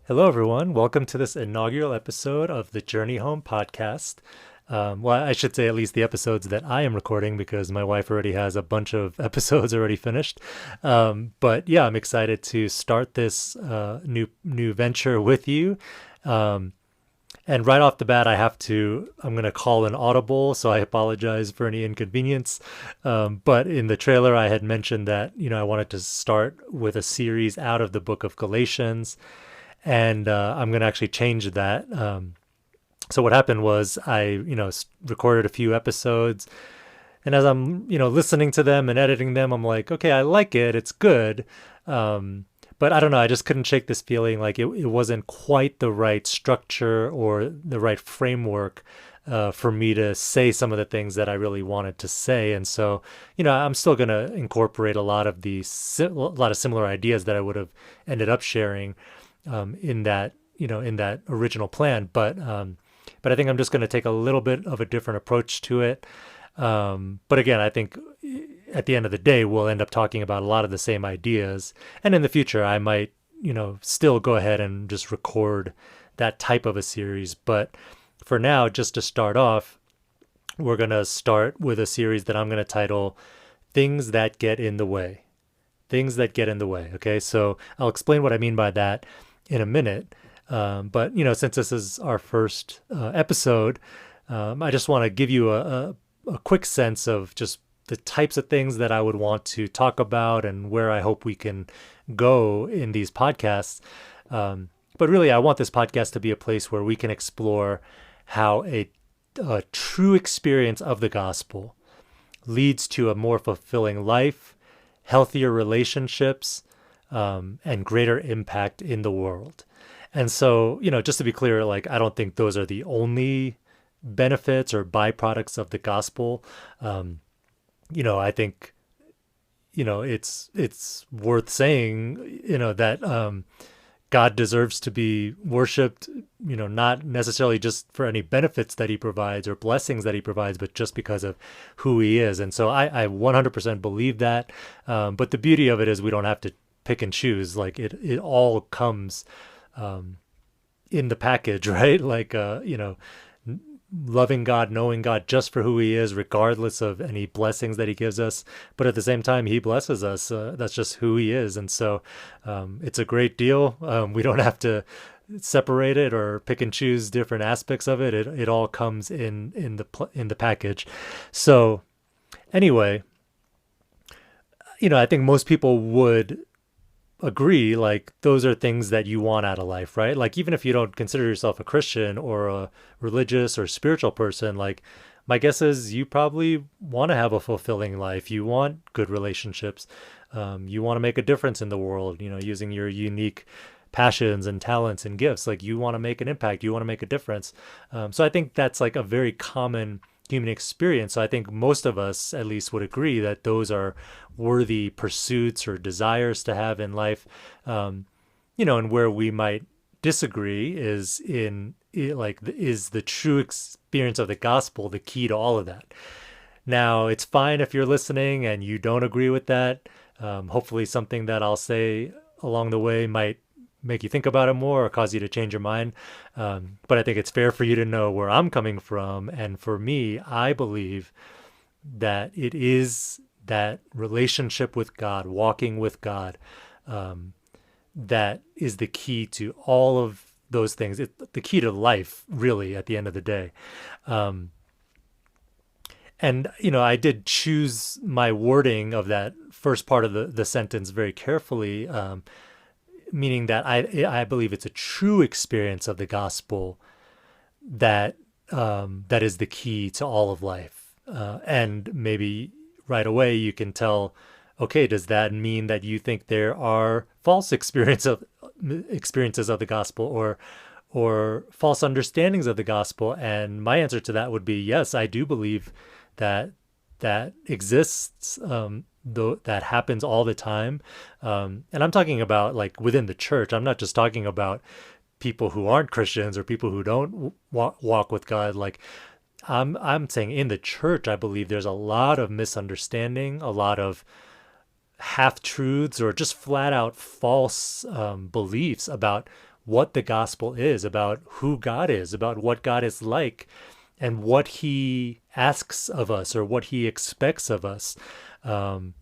Hello, everyone. Welcome to this inaugural episode of the Journey Home podcast. Well, I should say at least the episodes that I am recording because my wife already has a bunch of episodes already finished. But yeah, I'm excited to start this new venture with you. Um, and right off the bat, I'm going to call an audible, so I apologize for any inconvenience. But in the trailer, I had mentioned that, I wanted to start with a series out of the book of Galatians, and I'm going to actually change that. So what happened was I recorded a few episodes, and as I'm, listening to them and editing them, I'm like, okay, I like it. It's good. But I don't know. I just couldn't shake this feeling like it wasn't quite the right structure or the right framework for me to say some of the things that I really wanted to say. And so, I'm still going to incorporate a lot of a lot of similar ideas that I would have ended up sharing in that original plan. But I think I'm just going to take a little bit of a different approach to it. But again, I think at the end of the day, we'll end up talking about a lot of the same ideas. And in the future, I might, still go ahead and just record that type of a series. But for now, just to start off, we're going to start with a series that I'm going to title Things That Get in the Way. Things That Get in the Way. Okay, so I'll explain what I mean by that in a minute. But since this is our first episode, I just want to give you a quick sense of just the types of things that I would want to talk about and where I hope we can go in these podcasts. But really, I want this podcast to be a place where we can explore how a true experience of the gospel leads to a more fulfilling life, healthier relationships, and greater impact in the world. And so, just to be clear, like, I don't think those are the only benefits or byproducts of the gospel. I think, it's worth saying, that God deserves to be worshiped, not necessarily just for any benefits that he provides or blessings that he provides, but just because of who he is. And so I 100% believe that. But the beauty of it is we don't have to pick and choose. Like it all comes in the package, right? Like, loving God, knowing God just for who he is, regardless of any blessings that he gives us. But at the same time, he blesses us. That's just who he is. And so it's a great deal. We don't have to separate it or pick and choose different aspects of it. It all comes in the package. So anyway, I think most people would agree, like, those are things that you want out of life, right? Like, even if you don't consider yourself a Christian or a religious or spiritual person, like, my guess is you probably want to have a fulfilling life. You want good relationships. You want to make a difference in the world, using your unique passions and talents and gifts. Like, you want to make an impact. You want to make a difference. So I think that's like a very common human experience. So I think most of us at least would agree that those are worthy pursuits or desires to have in life. And where we might disagree is is the true experience of the gospel the key to all of that? Now, it's fine if you're listening and you don't agree with that. Hopefully something that I'll say along the way might make you think about it more or cause you to change your mind. But I think it's fair for you to know where I'm coming from. And for me, I believe that it is that relationship with God, walking with God, that is the key to all of those things. It's the key to life, really, at the end of the day. And, I did choose my wording of that first part of the sentence very carefully, meaning that I believe it's a true experience of the gospel that that is the key to all of life. And maybe right away you can tell, okay, does that mean that you think there are false experiences of the gospel or false understandings of the gospel? And my answer to that would be yes, I do believe that that exists. That happens all the time. And I'm talking about like within the church. I'm not just talking about people who aren't Christians or people who don't walk with God. Like I'm saying in the church, I believe there's a lot of misunderstanding, a lot of half truths or just flat out false beliefs about what the gospel is, about who God is, about what God is like, and what he asks of us or what he expects of us. Um,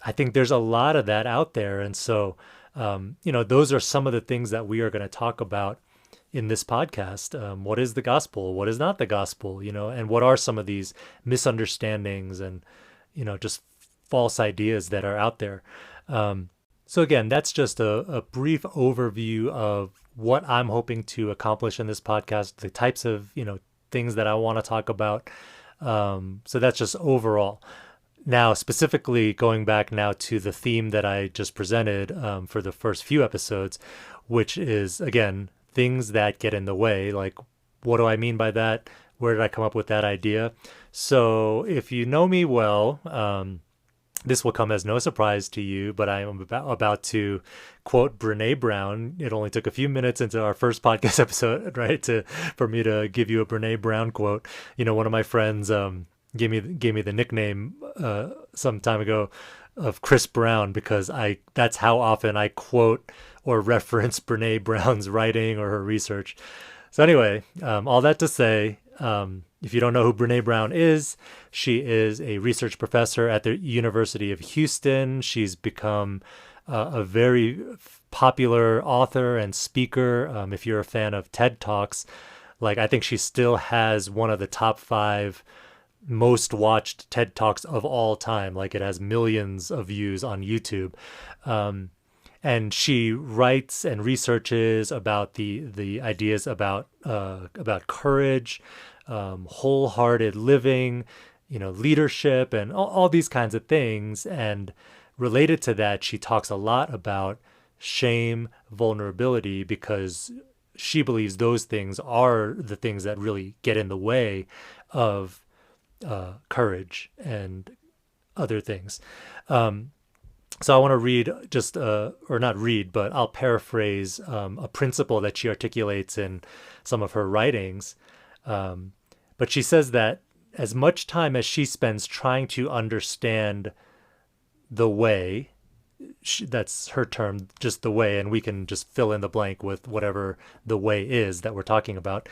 I think there's a lot of that out there. And so, those are some of the things that we are going to talk about in this podcast. What is the gospel? What is not the gospel? And what are some of these misunderstandings and, just false ideas that are out there? So again, that's just a brief overview of what I'm hoping to accomplish in this podcast, the types of, things that I want to talk about. So that's just overall. Now, specifically going back now to the theme that I just presented for the first few episodes, which is, again, things that get in the way. Like, what do I mean by that? Where did I come up with that idea? So if you know me well, this will come as no surprise to you, but I am about to quote Brene Brown. It only took a few minutes into our first podcast episode, right, for me to give you a Brene Brown quote. One of my friends gave me the nickname some time ago of Chris Brown, because that's how often I quote or reference Brene Brown's writing or her research. So anyway, all that to say, if you don't know who Brene Brown is, she is a research professor at the University of Houston. She's become a very popular author and speaker. If you're a fan of TED Talks, I think she still has one of the top 5 most watched TED Talks of all time. It has millions of views on YouTube. And she writes and researches about the ideas about courage, wholehearted living, leadership, and all these kinds of things. And related to that, she talks a lot about shame, vulnerability, because she believes those things are the things that really get in the way of courage and other things. So I want to read or not read, but I'll paraphrase a principle that she articulates in some of her writings. But she says that as much time as she spends trying to understand the way, that's her term, just the way, and we can just fill in the blank with whatever the way is that we're talking about,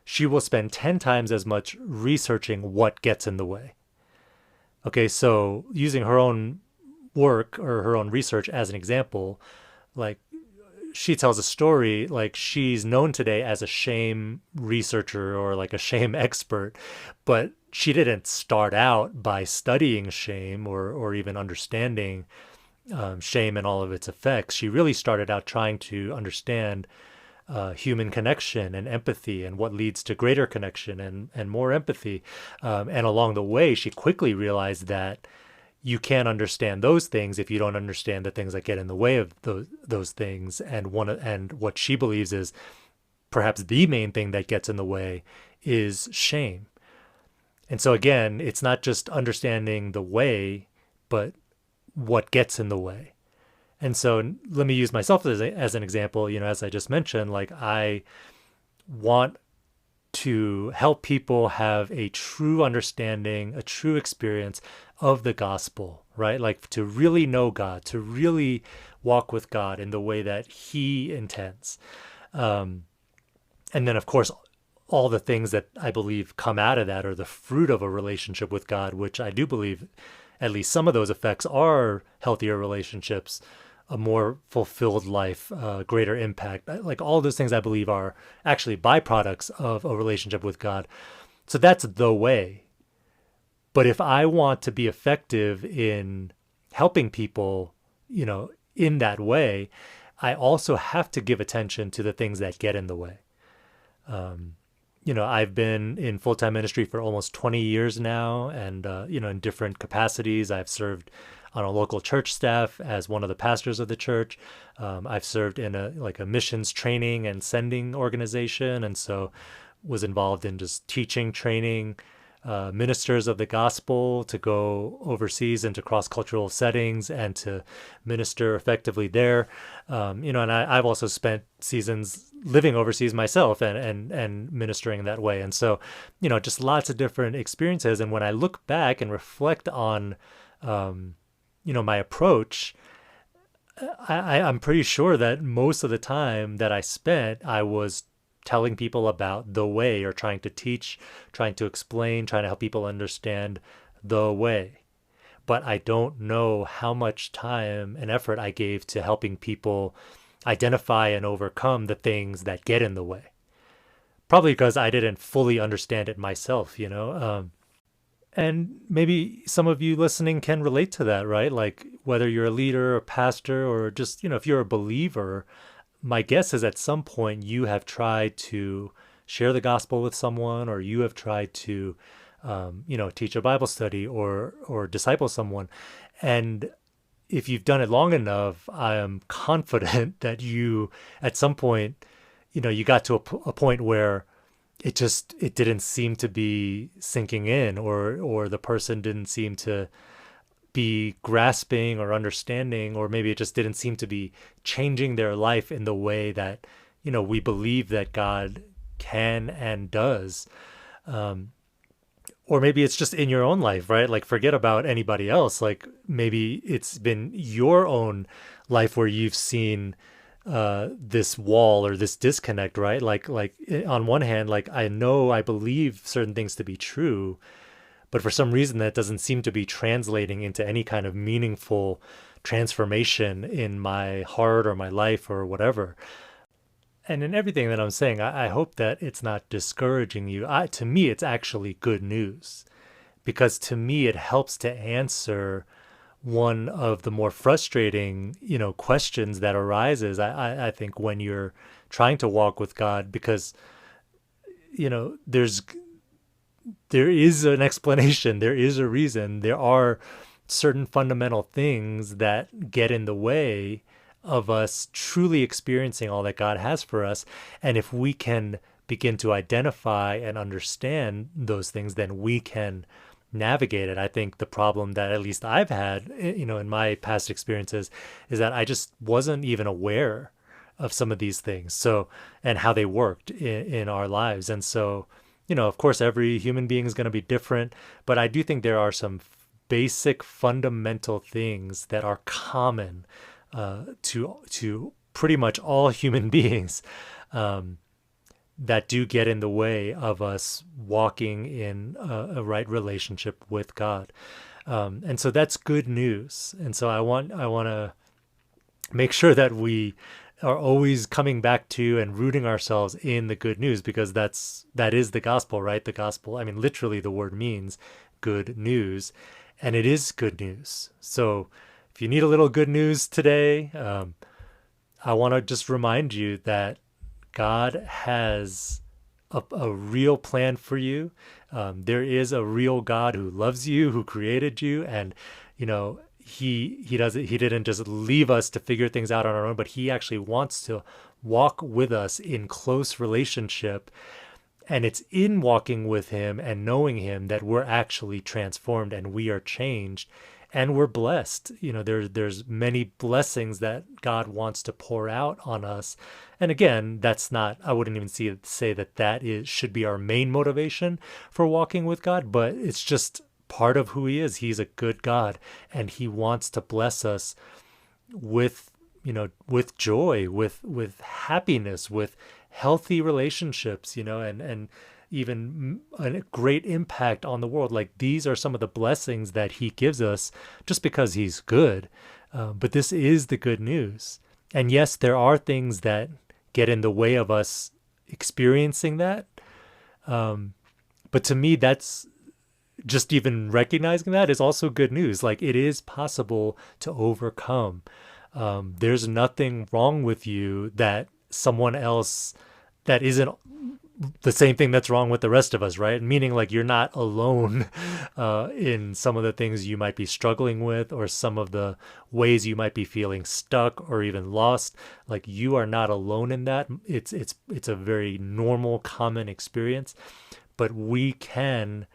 she will spend 10 times as much researching what gets in the way. Okay, so using her own work or her own research as an example, she tells a story, she's known today as a shame researcher or a shame expert, but she didn't start out by studying shame or even understanding shame and all of its effects. She really started out trying to understand human connection and empathy and what leads to greater connection and more empathy. And along the way, she quickly realized that you can't understand those things if you don't understand the things that get in the way of those things. And what she believes is perhaps the main thing that gets in the way is shame. And so again, it's not just understanding the way, but what gets in the way. And so let me use myself as an example. As I just mentioned, I want to help people have a true understanding, a true experience of the gospel, right? To really know God, to really walk with God in the way that he intends. And then, of course, all the things that I believe come out of that are the fruit of a relationship with God, which I do believe at least some of those effects are healthier relationships, a more fulfilled life, greater impact. All those things I believe are actually byproducts of a relationship with God. So that's the way. But if I want to be effective in helping people, in that way, I also have to give attention to the things that get in the way. I've been in full-time ministry for almost 20 years now, and, in different capacities. I've served on a local church staff as one of the pastors of the church. I've served in a missions training and sending organization, and so was involved in just teaching, training ministers of the gospel to go overseas into cross-cultural settings and to minister effectively there. And I've also spent seasons living overseas myself and ministering that way. And so, just lots of different experiences. And when I look back and reflect on, my approach, I'm pretty sure that most of the time that I spent, I was telling people about the way, or trying to teach, trying to explain, trying to help people understand the way. But I don't know how much time and effort I gave to helping people identify and overcome the things that get in the way. Probably because I didn't fully understand it myself, you know? And maybe some of you listening can relate to that, right? Like whether you're a leader or pastor, or just, if you're a believer, my guess is at some point you have tried to share the gospel with someone, or you have tried to, teach a Bible study, or disciple someone. And if you've done it long enough, I am confident that you, at some point, you got to a point where it didn't seem to be sinking in, or the person didn't seem to be grasping or understanding, or maybe it just didn't seem to be changing their life in the way that we believe that God can and does. Or maybe it's just in your own life, right? Like forget about anybody else. Like maybe it's been your own life where you've seen this wall or this disconnect, right? On one hand, like I believe certain things to be true, but for some reason that doesn't seem to be translating into any kind of meaningful transformation in my heart or my life or whatever. And in everything that I'm saying, I hope that it's not discouraging you. To me, it's actually good news, because to me, it helps to answer one of the more frustrating, questions that arises. I think when you're trying to walk with God, because, there is an explanation, there is a reason, there are certain fundamental things that get in the way of us truly experiencing all that God has for us. And if we can begin to identify and understand those things, then we can navigate it. I think the problem that at least I've had, in my past experiences, is that I just wasn't even aware of some of these things. So, and how they worked in our lives. And so, of course, every human being is going to be different, but I do think there are some basic fundamental things that are common to pretty much all human beings, that do get in the way of us walking in a right relationship with God. And so that's good news. And so I want to make sure that we are always coming back to and rooting ourselves in the good news, because that is the gospel, right? The gospel, I mean, literally the word means good news, and it is good news. So if you need a little good news today, I want to just remind you that God has a real plan for you. There is a real God who loves you, who created you, and he didn't just leave us to figure things out on our own, but he actually wants to walk with us in close relationship. And it's in walking with him and knowing him that we're actually transformed and we are changed and we're blessed. There's many blessings that God wants to pour out on us. And again, that's not, I wouldn't even say that should be our main motivation for walking with God, but it's just part of who he is. He's a good God, and he wants to bless us with, with joy, with happiness, with healthy relationships, and even a great impact on the world. Like, these are some of the blessings that he gives us just because he's good. But this is the good news. And yes, there are things that get in the way of us experiencing that. But to me, that's just even recognizing that is also good news. Like, it is possible to overcome. There's nothing wrong with you that someone else that isn't the same thing that's wrong with the rest of us, right? Meaning, like, you're not alone in some of the things you might be struggling with, or some of the ways you might be feeling stuck or even lost. Like, you are not alone in that. It's a very normal, common experience, but we can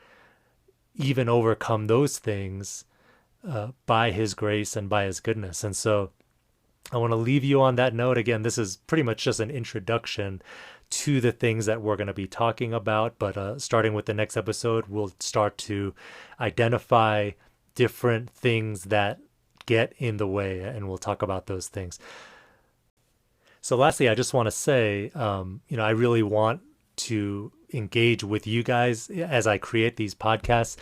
even overcome those things by his grace and by his goodness. And so I want to leave you on that note. Again, this is pretty much just an introduction to the things that we're going to be talking about. But starting with the next episode, we'll start to identify different things that get in the way, and we'll talk about those things. So lastly, I just want to say, I really want to engage with you guys as I create these podcasts.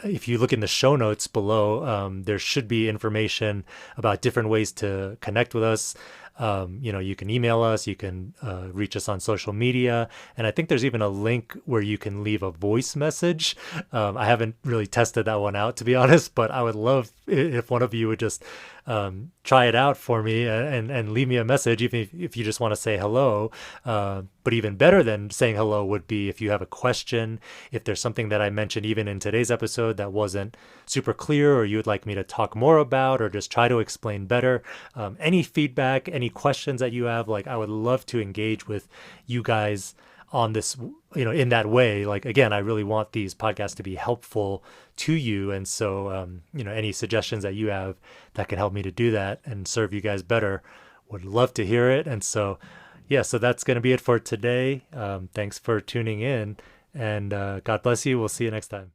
If you look in the show notes below, there should be information about different ways to connect with us. You can email us, you can reach us on social media, and I think there's even a link where you can leave a voice message. I haven't really tested that one out, to be honest, but I would love if one of you would just try it out for me and leave me a message, even if you just want to say hello. But even better than saying hello would be if you have a question, if there's something that I mentioned even in today's episode that wasn't super clear, or you would like me to talk more about, or just try to explain better. Any feedback, any questions that you have, like, I would love to engage with you guys on this, in that way. Like, again, I really want these podcasts to be helpful to you. And so, any suggestions that you have that can help me to do that and serve you guys better, would love to hear it. And so, yeah, so that's going to be it for today. Thanks for tuning in, and God bless you. We'll see you next time.